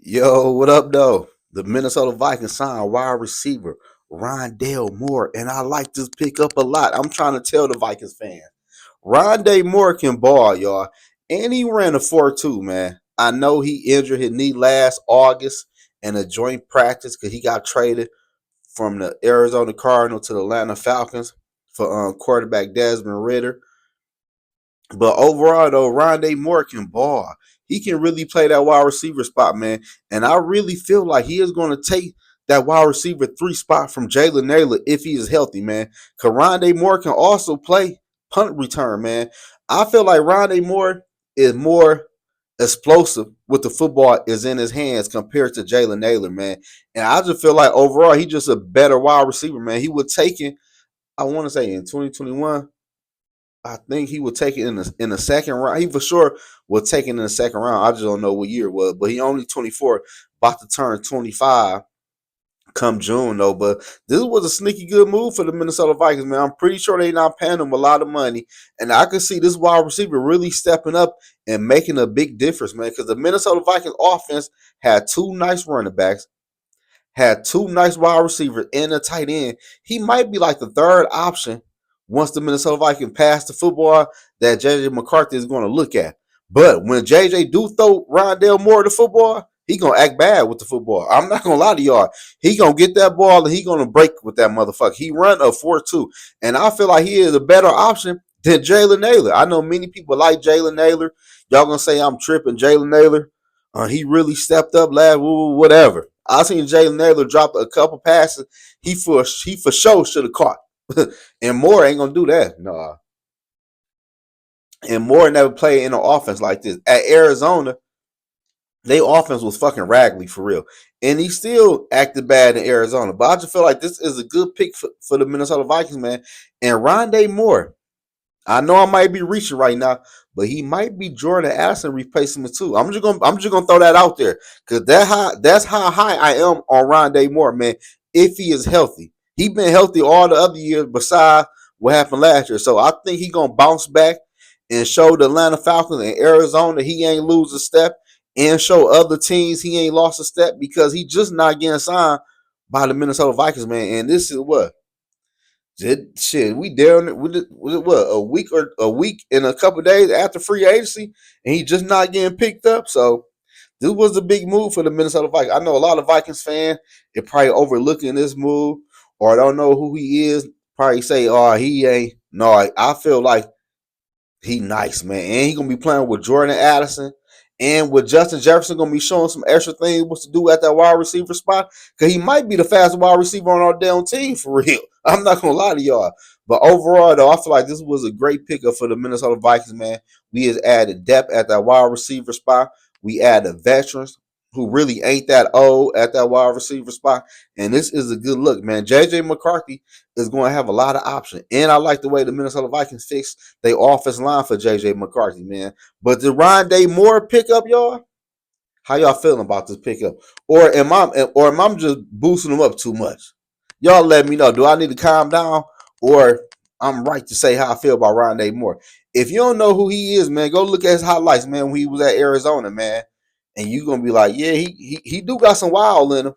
Yo, what up, though? The Minnesota Vikings signed wide receiver Rondale Moore, and I like this pickup a lot. I'm trying to tell the Vikings fans, Rondale Moore can ball, y'all, and he ran a 4.2, man. I know he injured his knee last August in a joint practice because he got traded from the Arizona Cardinals to the Atlanta Falcons for quarterback Desmond Ridder. But overall, though, Rondale Moore can ball. He can really play that wide receiver spot, man. And I really feel like he is going to take that wide receiver 3 spot from Jalen Naylor if he is healthy, man. Because Rondale Moore can also play punt return, man. I feel like Rondale Moore is more explosive with the football is in his hands compared to Jalen Naylor, man. And I just feel like overall, he's just a better wide receiver, man. He would take it, I want to say in 2021. I think he would take it in the second round. He for sure will take it in the second round. I just don't know what year it was, but he only 24, about to turn 25 come June though. But this was a sneaky good move for the Minnesota Vikings, man. I'm pretty sure they're not paying him a lot of money, and I can see this wide receiver really stepping up and making a big difference, man. Because the Minnesota Vikings offense had 2 nice running backs, had 2 nice wide receivers, and a tight end. He might be like the third option once the Minnesota Vikings pass the football that JJ McCarthy is going to look at. But when JJ do throw Rondale Moore the football, he going to act bad with the football. I'm not going to lie to y'all. He going to get that ball and he going to break with that motherfucker. He run a 4.2. And I feel like he is a better option than Jalen Naylor. I know many people like Jalen Naylor. Y'all going to say I'm tripping Jalen Naylor. He really stepped up last whatever. I seen Jalen Naylor drop a couple passes. He for sure should have caught. And Moore ain't gonna do that. No. And Moore never played in an offense like this. At Arizona, their offense was fucking raggedy for real. And he still acted bad in Arizona. But I just feel like this is a good pick for the Minnesota Vikings, man. And Rondale Moore, I know I might be reaching right now, but he might be Jordan Addison replacement too. I'm just gonna throw that out there because that's how high I am on Rondale Moore, man. If he is healthy, he been healthy all the other years besides what happened last year. So I think he gonna bounce back and show the Atlanta Falcons and Arizona he ain't lose a step, and show other teams he ain't lost a step because he just not getting signed by the Minnesota Vikings, man. And this is what shit, we down with it, what a week and a couple of days after free agency, and he just not getting picked up. So this was a big move for the Minnesota Vikings. I know a lot of Vikings fans are probably overlooking this move or don't know who he is. Probably say, "Oh, he ain't." No, I feel like he nice, man, and he gonna be playing with Jordan Addison and with Justin Jefferson. Gonna be showing some extra things what to do at that wide receiver spot because he might be the fastest wide receiver on our damn team for real. I'm not gonna lie to y'all, but overall though, I feel like this was a great pickup for the Minnesota Vikings, man. We has added depth at that wide receiver spot. We added veterans who really ain't that old at that wide receiver spot, and this is a good look, man. JJ McCarthy is going to have a lot of options, and I like the way the Minnesota Vikings fixed their offensive line for JJ McCarthy, man. But the Rondale Moore pickup, y'all, how y'all feeling about this pickup? Or am I just boosting him up too much? Y'all let me know. Do I need to calm down, or I'm right to say how I feel about Rondale Moore? If you don't know who he is, man, go look at his highlights, man, when he was at Arizona, man. And you gonna be like, yeah, he do got some wild in him,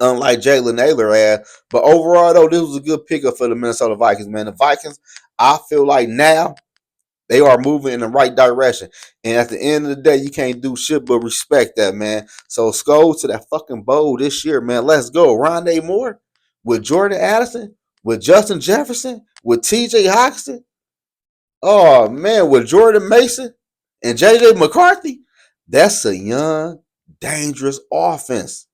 unlike Jalen Naylor had. But overall, though, this was a good pickup for the Minnesota Vikings, man. The Vikings, I feel like now they are moving in the right direction. And at the end of the day, you can't do shit but respect that, man. So Skol to that fucking bowl this year, man. Let's go. Rondale Moore with Jordan Addison, with Justin Jefferson, with TJ Hawkinson. Oh, man, with Jordan Mason and JJ McCarthy. That's a young, dangerous offense.